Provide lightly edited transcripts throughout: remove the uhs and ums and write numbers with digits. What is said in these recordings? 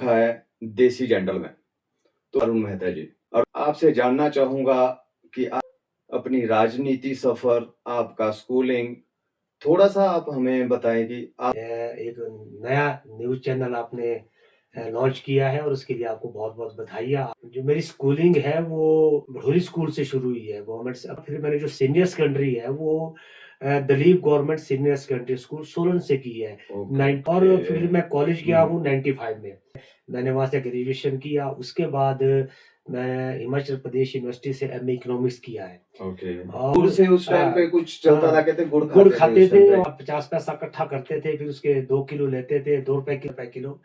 रखा है देसी जेंटलमैन, तो अरुण मेहता जी। और आपसे जानना चाहूँगा कि आप अपनी राजनीति सफ़र, आपका स्कूलिंग, थोड़ा-सा आप हमें बताएँ कि आप एक नया न्यूज़ चैनल आपने लॉन्च किया है और उसके लिए आपको बहुत-बहुत बधाइयाँ। जो मेरी स्कूलिंग है वो भड़ोली स्कूल से शुरू हुई है गवर्नमेंट से। अब फिर मैंने जो सीनियर सेकेंडरी है वो Dalip government senior secondary school Solan से की है। ओके, नाइन और ओके। फिर मैं कॉलेज गया हुँ, हूँ 95 में। मैंने वहाँ से ग्रेजुएशन किया, उसके बाद मैं हिमाचल प्रदेश यूनिवर्सिटी से एमए इकोनॉमिक्स किया है। ओके। गुड़ और से उस टाइम पे कुछ चलता था, हाँ, कहते गुड़ गुड़ खाते थे खाते उस टाइम थे पे। और 50 पैसा इकट्ठा करते थे, फिर उसके 2 किलो लेते थे, ₹2 किलो।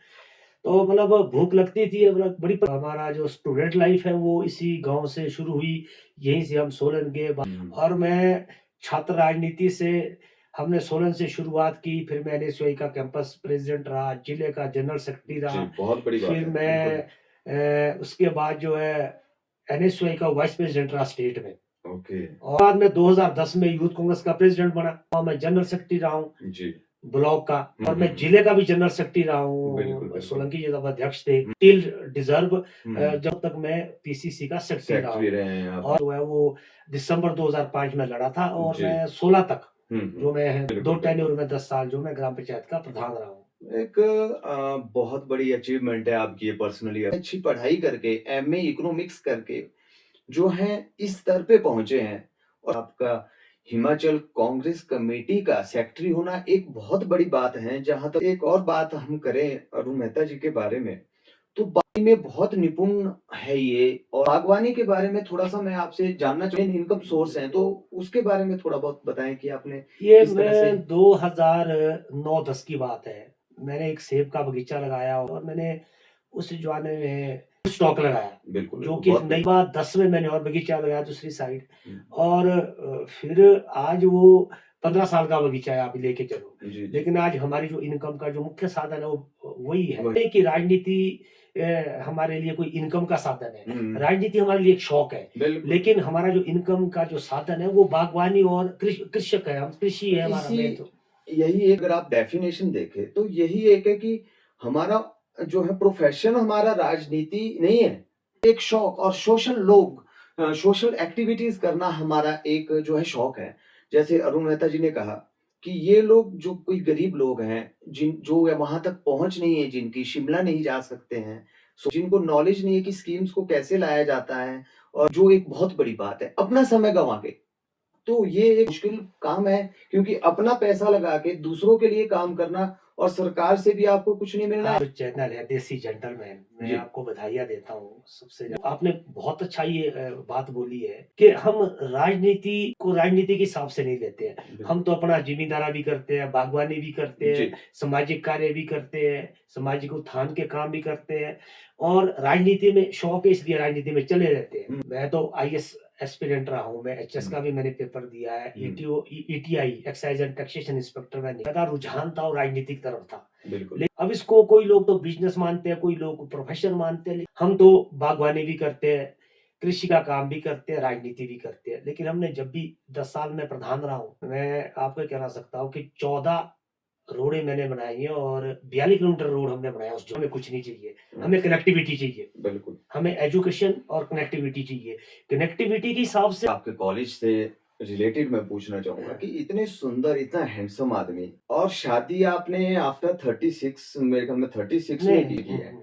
तो मतलब भूख लगती थी, मतलब बड़ी हमारा जो स्टूडेंट लाइफ है वो इसी गाँव से शुरू हुई, यहीं से हम सोलन गए हुँ, और मैं छात्र राजनीति से हमने सोलन से शुरुआत की, फिर मैं एनएसयूआई का कैंपस प्रेज़िडेंट रहा, जिले का जनरल सेक्रेटरी जी, रहा, बहुत बड़ी बात फिर है, मैं बिल्कुल। उसके बाद जो है एनएसयूआई का वाइस प्रेज़िडेंट रहा स्टेट में। ओके, और बाद में 2010 में यूथ कांग्रेस का प्रेज़िडेंट बना और मैं जनरल सेक्रेटरी रहा हूँ। जी। ब्लॉक का हुँ, और हुँ, मैं हुँ। जिले का भी जनरल सेक्रेटरी रहा बिल्कुल, हूँ, बिल्कुल। सोलंकी जी जब अध्यक्ष थे, हुँ, टिल डिज़र्व हुँ। जब तक मैं पीसीसी का सेक्रेटरी रहा सेक्रेटरी हूँ रहे हैं आप। और जो है वो दिसंबर 2005 में लड़ा था और जी। मैं 16 तक हुँ, हुँ। जो मैं 2 बिल्कुल, टेन्योर बिल्कुल। में 10 साल जो मैं ग्राम पंचायत का प्रधान रहा हूँ। एक बहुत बड़ी अचीवमेंट है आपकी ये पर्सनली अच्छी पढ़ाई करके, एमए इकोनॉमिक्स करके जो है इस स्तर पे पहुँचे हैं और आपका हिमाचल कांग्रेस कमेटी का सेक्रेटरी होना एक बहुत बड़ी बात है। जहाँ तक एक और बात हम करें अरुण मेहता जी के बारे में, तो बागवानी में बहुत निपुण है ये और बागवानी के बारे में थोड़ा-सा मैं आपसे जानना मेन इनकम सोर्स है, तो उसके बारे में थोड़ा बहुत बताएँ कि आपने ये किस तरह से मैं 2009-10 की बात है। मैंने एक सेब का बगीचा लगाया और मैंने उस ज़माने में स्टॉक लगाया, बिल्कुल, जो बिल्कुल, कि एक बहुत नई बढ़िया। बात 10 में मैंने और बगीचा लगाया दूसरी साइड हुँ। और फिर आज वो 15 साल का बगीचा है आप लेके चलो। जी, जी। लेकिन आज हमारी जो इनकम का जो मुख्य साधन है वो वही है। वही नहीं कि राजनीति हमारे लिए कोई इनकम का साधन है। हुँ, राजनीति हमारे लिए एक शौक है। बिल्कुल, लेकिन बिल्कुल। हमारा जो इनकम का जो साधन है वो बागवानी और कृषक है, हम कृषि तो है हमारा इसी मेन तो। यही एक अगर आप डेफिनेशन देखें, तो यही एक है कि हमारा जो है प्रोफ़ेशन हमारा राजनीति नहीं है, एक शौक और सोशल एक्टिविटीज़ करना हमारा एक जो है शौक है। जैसे अरुण मेहता जी ने कहा कि ये लोग जो कोई गरीब लोग हैं, जो वहाँ तक पहुँच नहीं है जिनकी, शिमला नहीं जा सकते हैं, जिनको नॉलेज नहीं है कि स्कीम्स को कैसे लाया जाता है और जो एक बहुत बड़ी बात है, अपना समय गँवा के तो ये एक मुश्किल काम है क्योंकि अपना पैसा लगा के दूसरों के लिए काम करना और सरकार से भी आपको कुछ नहीं मिलना है। जो चैनल है देसी जेंटलमैन, मैं जी, आपको बधाइयाँ देता हूँ सबसे आपने बहुत अच्छा ये बात बोली है कि हम राजनीति को राजनीति के हिसाब से नहीं लेते हैं। बिल्कुल। हम तो अपना ज़िम्मेदारी भी करते हैं, बागवानी भी करते हैं, जी, सामाजिक कार्य भी करते हैं, सामाजिक उत्थान के काम भी करते हैं और राजनीति में शौक है इसलिए राजनीति में चले रहते हैं। हुँ, मैं तो आईएएस एस्पिरेंट रहा हूँ, मैं एचएस हुँ, का भी मैंने पेपर दिया है, हुँ, ETI exercise and taxation inspector में ज़्यादा रुझान था और राजनीतिक तरफ था। बिल्कुल। अब इसको कोई लोग तो बिज़नेस मानते हैं, कोई लोग प्रोफ़ेशन मानते हैं, हम तो बागवानी भी करते हैं, कृषि का काम भी करते हैं, राजनीति भी करते हैं। लेकिन हमने जब भी 10 साल में प्रधान रहा हूँ, मैं आपको ये कहना सकता हूँ कि 14 रोडें मैंने बनाई हैं और 42 किलोमीटर रोड हमने बनाया उस जो हमें कुछ नहीं चाहिए, हमें अच्छा, कनेक्टिविटी चाहिए, बिल्कुल। हमें एजुकेशन और कनेक्टिविटी चाहिए। कनेक्टिविटी के हिसाब से आपके कॉलेज से रिलेटेड मैं पूछना चाहूँगा कि इतने सुंदर, इतना हैंडसम आदमी और शादी आपने आफ्टर 36 मेरे ख्याल में 36 ने में की है।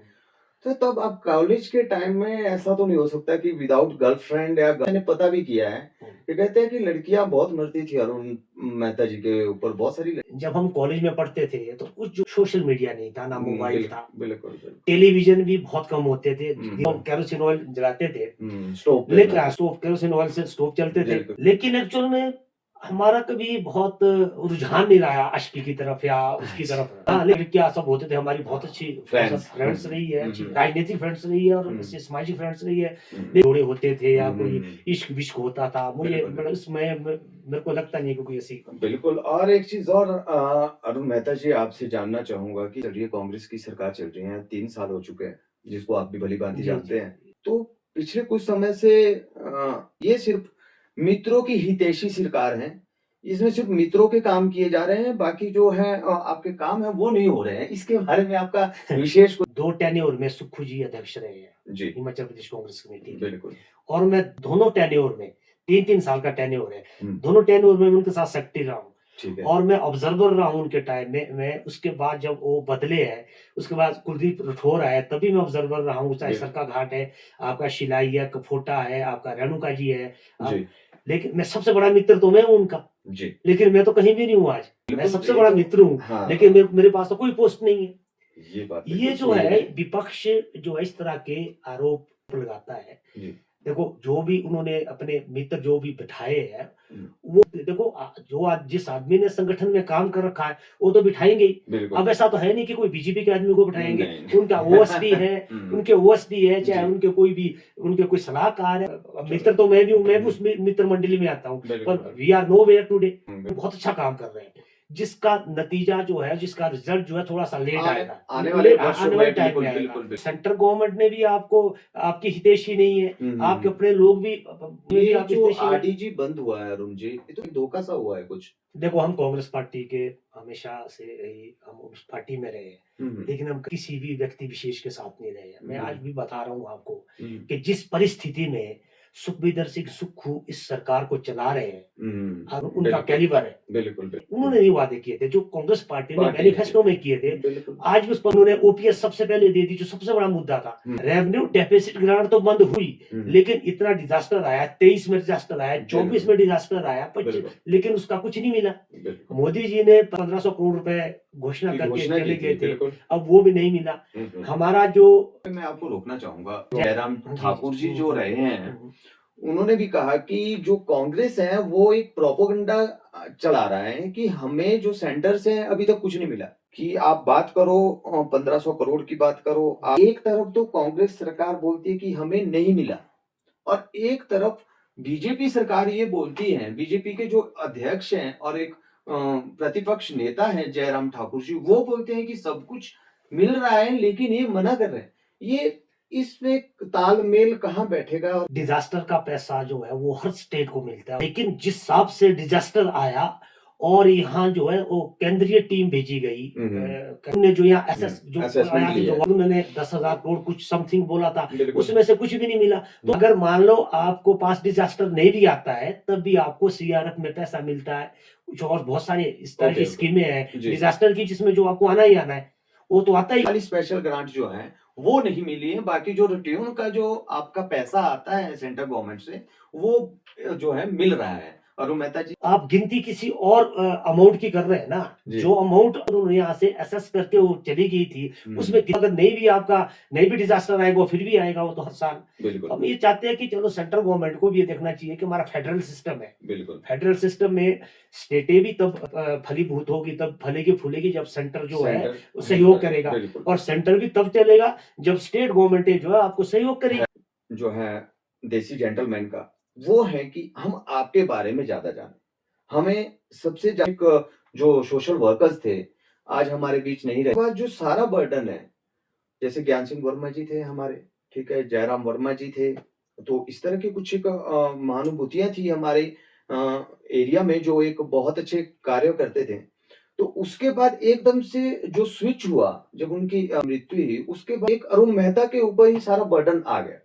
तो तब आप कॉलेज के टाइम में ऐसा तो नहीं हो सकता कि विदाउट गर्लफ्रेंड या मैंने पता भी किया है हुँ। कि कहते हैं कि लड़कियां बहुत मरती थी अरुण मेहता जी के ऊपर बहुत सारी जब हम कॉलेज में पढ़ते थे, तो कुछ जो सोशल मीडिया नहीं था, ना मोबाइल था। बिल्कुल बिल्कुल टेलीविज़न भी बहुत कम होते थे, हम्म केरोसिन ऑयल जलाते थे। स्टोव पे लेकिन बनाते स्टोव केरोसिन ऑयल से स्टोव चलते थे। बिल्कुल लेकिन एक्चुअल में हमारा कभी बहुत रुझान नहीं रहा आशिकी की तरफ या उसकी अच्छा तरफ। हाँ, लड़कियाँ सब होते थे, हमारी बहुत अच्छी फ्रेंड्स फ्रेंड्स रही है, अच्छी राजनीतिक फ्रेंड्स रही है और हम्म ऐसे सामाजिक फ्रेंड्स रही है। हम्म जोड़े होते थे या कोई हम्म इश्क-विश्क होता था। मुझे बिल्कुल मतलब इसमें मेरे को लगता नहीं है कि कोई ऐसी बिल्कुल और एक चीज और अरुण मेहता जी आपसे जानना चाहूंगा कि चलिए कांग्रेस की सरकार चल रही है 3 साल हो चुके हैं जिसको आप भी भली भांति जी, जी। जानते हैं तो पिछले कुछ समय से ये सिर्फ मित्रों की हितैषी सरकार है इसमें सिर्फ मित्रों के काम किए जा रहे हैं, बाकी जो है आपके काम है वो नहीं हो रहे हैं। इसके बारे में आपका विशेष कुछ 2 टेन्योर में सुक्खू जी अध्यक्ष रहे हैं जी, हिमाचल प्रदेश कांग्रेस कमेटी के, बिल्कुल। और मैं दोनों टेन्योर में 3-3 साल का टेन्योर है, हुँ, दोनों टेन्योर में उनके साथ सेक्रेटरी रहा हूँ ठीक है। और मैं ऑब्जर्वर रहा हूँ उनके टाइम में। मैं उसके बाद जब वो बदले हैं, उसके बाद कुलदीप राठौर आए, तभी मैं ऑब्जर्वर रहा हूँ, चाहे बिल सरका घाट है, आपका शिलाई है, कफोटा है, आपका रेणुका जी है। जी, लेकिन मैं सबसे बड़ा मित्र तो मैं हूँ उनका, जी। लेकिन मैं तो कहीं भी नहीं हूँ आज। मैं बिल्कुल, सबसे ये बड़ा तो मित्र हूँ, हाँ, लेकिन मेरे पास तो कोई पोस्ट नहीं है। ये बात ये बिल्कुल जो सही है है। विपक्ष जो है इस तरह के आरोप लगाता है। जी, देखो जो भी उन्होंने अपने मित्र जो भी बिठाए हैं, हुँ, वो देखो जो आज जिस आदमी ने संगठन में काम कर रखा है, वो तो बिठाएँगे ही। बिल्कुल। अब ऐसा तो है नहीं कि कोई बीजेपी के आदमी को बिठाएँगे। नहीं, उनका ओएसडी है, हुँ, उनके ओएसडी है, चाहे जी, उनके कोई सलाहकार है। अब चलो। मित्र तो मैं भी हूँ, मैं भी हुँ, उस मित्र मंडली में आता हूँ। बिल्कुल, पर बिल्कुल। We are nowhere today. हुँ, बहुत अच्छा काम कर रहे हैं। जिसका नतीजा जो है, जिसका रिजल्ट जो है थोड़ा-सा लेट आने आएगा। आने वाले वर्षों आने वाले में टाइम बिल्कुल, में आएगा। बिल्कुल, बिल्कुल। सेंट्रल गवर्नमेंट ने भी आपको आपकी हितैषी नहीं है। हुँ, हुँ, आपके हुँ। अपने लोग भी में भी ये आपकी जो हितैषी नहीं। आरडीजी बंद हुआ है अरुण जी, ये तो धोखा सा हुआ है कुछ। देखो हम कांग्रेस पार्टी के हमेशा से ही हम उस पार्टी में रहे हैं, हुँ, हुँ, लेकिन हम किसी भी व्यक्ति विशेष के साथ नहीं रहे हैं। मैं आज बिल्कुल। भी बता रहा हूँ आपको हुँ, कि जिस परिस्थिति में सुखविंदर सिंह सुक्खू इस सरकार को चला रहे हैं और हुँ, उनका बिल्कुल, कैलिबर है, बिल्कुल, बिल्कुल। उन्होंने नहीं वादे किए थे जो कांग्रेस पार्टी ने पार्टी ने किए मैनिफेस्टो थे। में किए थे। बिल्कुल। आज भी उस पर उन्होंने ओपीएस सबसे पहले दे दी, जो सबसे बड़ा मुद्दा था। हुँ, रेवेन्यू डेफिसिट ग्रांट तो बंद हुई, हुँ, लेकिन इतना डिजास्टर आया, 23 में डिजास्टर आया, 24 बिल्कुल, में डिजास्टर आया, 25, बिल्कुल, लेकिन उसका कुछ नहीं मिला। बिल्कुल। मोदी जी ने 1500 करोड़ रुपए घोषणा की करके घोषणा की चले थी, गए थे, बिल्कुल। अब वो भी नहीं मिला। हुँ, हुँ। हमारा जो मैं आपको रोकना चाहूँगा। जय जयराम जी, जी। ठाकुर जी जो रहे हैं, हुँ। उन्होंने भी कहा कि जो कांग्रेस है वो एक प्रोपेगेंडा चला रहा है कि हमें जो सेंटर से अभी तक कुछ नहीं मिला। कि आप बात करो 1500 करोड़ की बात करो। एक तरफ तो कांग्रेस सरकार बोलती है कि हमें नहीं मिला और एक तरफ बीजेपी सरकार ये बोलती है, बीजेपी के जो अध्यक्ष हैं और एक प्रतिपक्ष नेता हैं जयराम ठाकुर जी, वो बोलते हैं कि सब कुछ मिल रहा है लेकिन ये मना कर रहे हैं। ये इसमें तालमेल कहाँ बैठेगा? और डिजास्टर का पैसा जो है वो हर स्टेट को मिलता है, लेकिन जिस हिसाब से डिजास्टर आया और यहाँ जो है वो केंद्रीय टीम भेजी गई, उन्होंने जो यहाँ असेसमेंट यहाँ से लिया जो है। उन्होंने 10,000 करोड़ कुछ समथिंग बोला था, बिल्कुल। उसमें से कुछ भी नहीं मिला। तो अगर मान लो आपको पास डिजास्टर नहीं भी आता है, तब भी आपको सीआरएफ में पैसा मिलता है। कुछ और बहुत सारे इस तरह ओके, की ओके। स्कीमें हैं जी। डिजास्टर की, जिसमें जो आपको आना ही आना है, वो तो आता ही। वाली स्पेशल ग्रांट जो है वो नहीं मिली है, बाकी जो रिट्यून का जो आपका पैसा आता है सेंट्रल गवर्नमेंट से वो जो है मिल रहा है। अरुण मेहता जी। आप गिनती किसी और अमाउंट की कर रहे हैं ना, जी। जो अमाउंट उन्होंने यहाँ से असेस करके वो चली गई थी, उसमें अगर नहीं भी डिजास्टर आएगा, वो फिर भी आएगा, वो तो हर साल। बिल्कुल, हम ये चाहते हैं कि चलो सेंट्रल गवर्नमेंट को भी ये देखना चाहिए कि हमारा फेडरल सिस्टम है। बिल्कुल। फेडरल सिस्टम में स्टेटें भी तब फलीभूत होगी, तब फलेगी फूलेगी जब सेंटर जो है सेंटर वो सहयोग करेगा, बिल्कुल। और सेंटर भी तब चलेगा जब स्टेट गवर्नमेंटें जो है आपको सहयोग करेगी। जो है देसी जेंटलमैन का वो है कि हम आपके बारे में ज्यादा जाने। हमें सबसे ज्यादा जो सोशल वर्कर्स थे आज हमारे बीच नहीं रहे। जो सारा बर्डन है, जैसे ज्ञान सिंह वर्मा जी थे हमारे, ठीक है, जयराम वर्मा जी थे, तो इस तरह की कुछ एक महानुभूतियाँ थी हमारे एरिया में जो एक बहुत अच्छे कार्य करते थे। तो उसके बाद एकदम से जो स्विच हुआ, जब उनकी मृत्यु हुई, उसके बाद एक अरुण मेहता के ऊपर ही सारा बर्डन आ गया।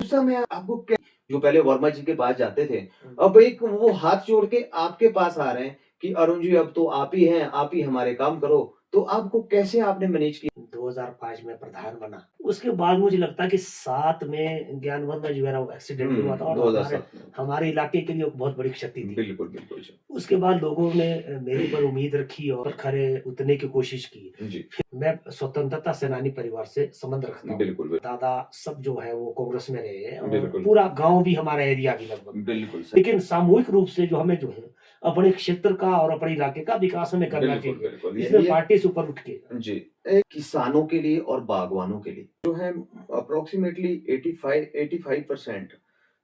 उस समय आपको क्या जो पहले वर्मा जी के पास जाते थे, अब एक वो हाथ जोड़ के आपके पास आ रहे हैं कि अरुण जी अब तो आप ही हैं, आप ही हमारे काम करो, तो आपको कैसे आपने मैनेज किया? 2005 में प्रधान बना। उसके बाद मुझे लगता है कि 7 में ज्ञान वर्मा जी मेरा एक्सीडेंट हुआ था और 2007 में। हमारे इलाके के लिए एक बहुत बड़ी क्षति थी। बिल्कुल, बिल्कुल जी। उसके बाद लोगों ने मेरे पर उम्मीद रखी और खरे उतरने की कोशिश की। जी, फिर मैं स्वतंत्रता सेनानी परिवार से संबंध रखता हूँ। बिल्कुल, दादा सब जो है वो कांग्रेस में रहे हैं और बिल्कुल। पूरा गाँव भी हमारा एरिया भी लगभग। बिल्कुल सही। लेकिन सामूहिक रूप से जो हमें जो है अपने क्षेत्र का और अपने इलाके का विकास हमें करना बिल्कुल, चाहिए। बिल्कुल। इसमें ये पार्टी से ऊपर उठ के। जी, किसानों के लिए और बागवानों के लिए जो है अप्रोक्सीमेटली 85%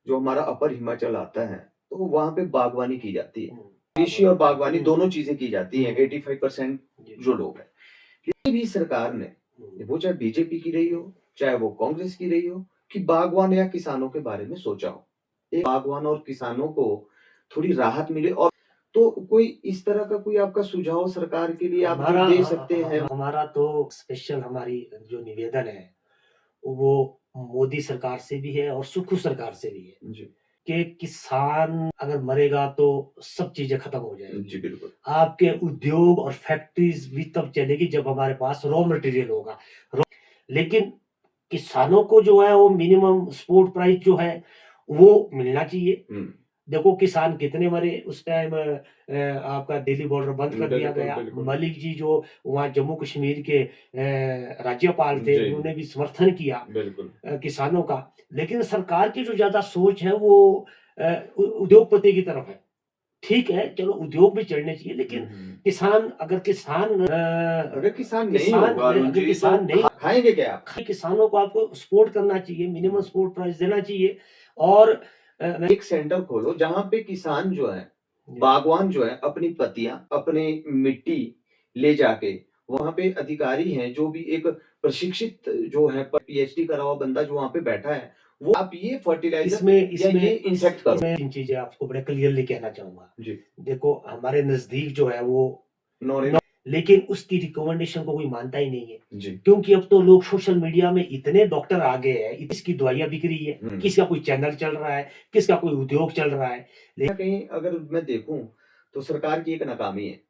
जो हमारा अपर हिमाचल आता है, तो वहाँ पे बागवानी की जाती है। कृषि और बागवानी दोनों चीजें की जाती हैं, 85% जो लोग हैं। ये भी सरकार ने, वो चाहे बीजेपी की रही हो, चाहे वो कांग्रेस की रही हो, कि बागवान या किसानों के बारे में सोचा हो। एक बागवान और किसानों को थोड़ी राहत मिले और तो कोई इस तरह का कोई आपका सुझाव सरकार के लिए आप जो हमारा दे सकते हैं? हमारा तो स्पेशल हमारी जो निवेदन है वो मोदी सरकार से भी है और सुखू सरकार से भी है जी, कि किसान अगर मरेगा तो सब चीजें खत्म हो जाएगी। जी बिल्कुल। आपके उद्योग और फैक्ट्रीज भी तब चलेगी जब हमारे पास रॉ मटेरियल होगा। लेकिन किसानों को जो है वो मिनिमम सपोर्ट प्राइस जो है वो मिलना चाहिए। हुँ, देखो किसान कितने मरे उस टाइम आपका दिल्ली बॉर्डर बंद कर दिया बिल्कुल, गया। बिल्कुल। मलिक जी जो वहाँ जम्मू कश्मीर के राज्यपाल थे जी, उन्होंने भी समर्थन किया बिल्कुल। किसानों का। लेकिन सरकार की जो ज़्यादा सोच है वो उद्योगपति की तरफ है। ठीक है, चलो उद्योग भी चलने चाहिए हुँ, लेकिन हुँ। किसान अगर किसान अगर किसान नहीं होगा अरुण अगर जी, तो किसान नहीं खाएँगे क्या आप? किसानों को आपको सपोर्ट करना चाहिए, मिनिमम सपोर्ट प्राइस देना चाहिए और मैं एक सेंटर खोलो जहाँ पे किसान जो है, जी, बागवान जो है अपनी पत्तियाँ, अपनी मिट्टी ले जाके वहाँ पे अधिकारी हैं जो भी एक प्रशिक्षित जो है पीएचडी करा हुआ बंदा जो वहाँ पे बैठा है, वो आप ये फर्टिलाइज़र इसमें या इसमें ये इस इंसेक्ट करो। इसमें इन चीज़ें आपको बड़े क्लियरली कहना चाहूँगा। जी, देखो हमारे नज़दीक जो है वो नॉलेज लेकिन उसकी रिकमेंडेशन को कोई मानता ही नहीं है। जी, क्योंकि अब तो लोग सोशल मीडिया में इतने डॉक्टर आ गए हैं, इसकी दवाइयाँ बिक रही है, हुँ। किसी का कोई चैनल चल रहा है, किसका कोई उद्योग चल रहा है। कहीं न कहीं अगर मैं देखूँ, तो सरकार की एक नाकामी है।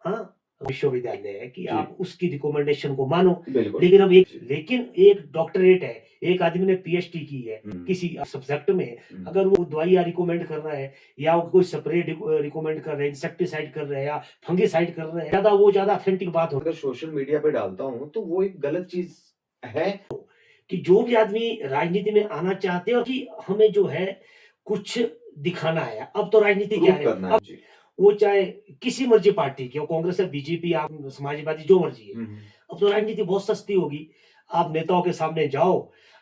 हाँ, विश्वविद्यालय है कि जी, आप उसकी रिकमेंडेशन को मानो। बिल्कुल। लेकिन अब एक जी, लेकिन एक डॉक्टरेट है, एक आदमी ने पीएचडी की है हुँ, किसी सब्जेक्ट में, हुँ। अगर वो दवाइयाँ रिकमेंड कर रहा है या वो कोई स्प्रे रिकमेंड कर रहे हैं, इंसेक्टिसाइड कर रहे हैं या फंगिसाइड कर रहे हैं, ज़्यादा ऑथेंटिक बात हो अगर सोशल मीडिया पे डालता हूँ, तो वो एक गलत चीज़ है। कि जो भी आदमी राजनीति में आना चाहते हैं और कि हमें जो है कुछ दिखाना है। अब तो राजनीति क्या प्रूव है, करना है। जी। वो चाहे किसी मर्जी पार्टी की हो, कांग्रेस है, बीजेपी, आप समाजवादी जो मर्जी है। हुँ, हुँ। अब तो राजनीति बहुत सस्ती होगी। आप नेताओं के सामने जाओ,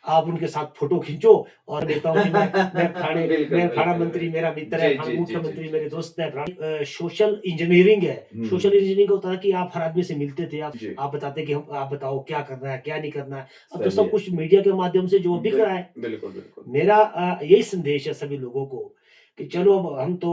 आप उनके साथ फ़ोटो खींचो और नेताओं जी बिल्कुल, मैं फलाना बिल्कुल, मंत्री मेरा मित्र है, जी, फलाना जी, जी, जी, मुख्यमंत्री जी। मेरे दोस्त है, सोशल इंजीनियरिंग है। हुँ, सोशल इंजीनियरिंग होता है कि आप हर आदमी से मिलते थे, जी, आप बताते कि हम आप बताओ क्या करना है, क्या नहीं करना है। अब तो सही सब है। कुछ मीडिया के माध्यम से जो दिख रहा है। बिल्कुल, बिल्कुल। मेरा यही संदेश है सभी लोगों को कि चलो अब हम तो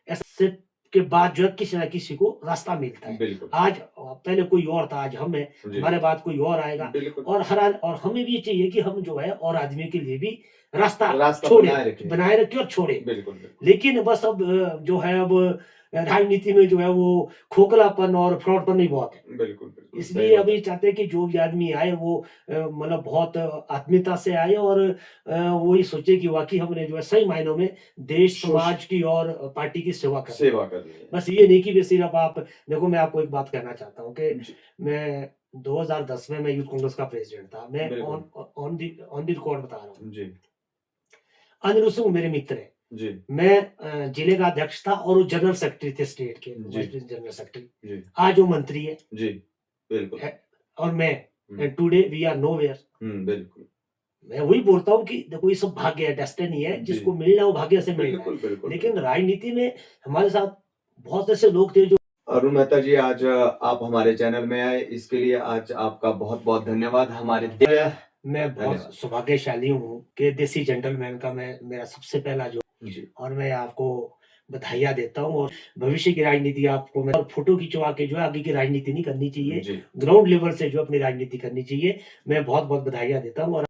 ऐसे के बाद जो है किसी न किसी को रास्ता मिलता है। बिल्कुल, आज पहले कोई और था, आज हम हैं, जी, हमारे बाद कोई और आएगा बिल्कुल। और और हमें भी ये चाहिए कि हम जो है और आदमियों के लिए भी रास्ता रास्ता छोड़े, बनाए रखें। बनाए रखें और छोड़े। बिल्कुल, बिल्कुल। लेकिन बस अब जो है अब राजनीति में जो है वो खोखलापन और फ्रॉडपन ही बहुत है। बिल्कुल, बिल्कुल, सही इसलिए बात अभी है। चाहते हैं कि जो भी आदमी आए वो मतलब बहुत आत्मीयता से आए और वो ये सोचे कि वाक़ई हमने जो है सही मायनों में देश, सोश समाज की और पार्टी की सेवा करनी है। सेवा करनी है। बस ये नहीं कि बस सिर्फ आप देखो मैं आपको एक बात कहना चाहता हूँ कि जी, मैं 2010 में मैं यूथ कांग्रेस का प्रेज़िडेंट था। मैं बिल्कुल। ऑन द रिकॉर्ड बता रहा हूँ। जी, अनिरुद्ध सिंह मेरे मित्र हैं। जी, मैं जिले का अध्यक्ष था और वो जनरल सेक्रेटरी थे स्टेट के, जी, वाइस प्रेज़िडेंट जनरल सेक्रेटरी। जी, आज वो मंत्री है। जी, बिल्कुल। है और मैं हुँ, टुडे वी आर नोवेयर। हुँ, बिल्कुल। मैं वही बोलता हूँ कि देखो ये सब भाग्य है, डेस्टिनी है, जी, जिसको मिलना है वो भाग्य से मिलना है। बिल्कुल, बिल्कुल, लेकिन बिल्कुल। राजनीति में हमारे साथ बहुत ऐसे लोग थे जो अरुण मेहता जी, आज आप हमारे चैनल में आए, इसके लिए आज आपका बहुत-बहुत धन्यवाद। हमारे मैं बहुत धन्यवाद। सौभाग्यशाली हूँ कि देसी जेंटलमैन का मैं मेरा सबसे पहला जो जी, और मैं आपको बधाइयाँ देता हूँ और भविष्य की राजनीति आपको मैं और फ़ोटो खिंचवा के जो है आगे की राजनीति नहीं करनी चाहिए। जी। ग्राउंड लेवल से जो अपनी राजनीति करनी चाहिए। मैं बहुत-बहुत बधाइयाँ देता हूँ और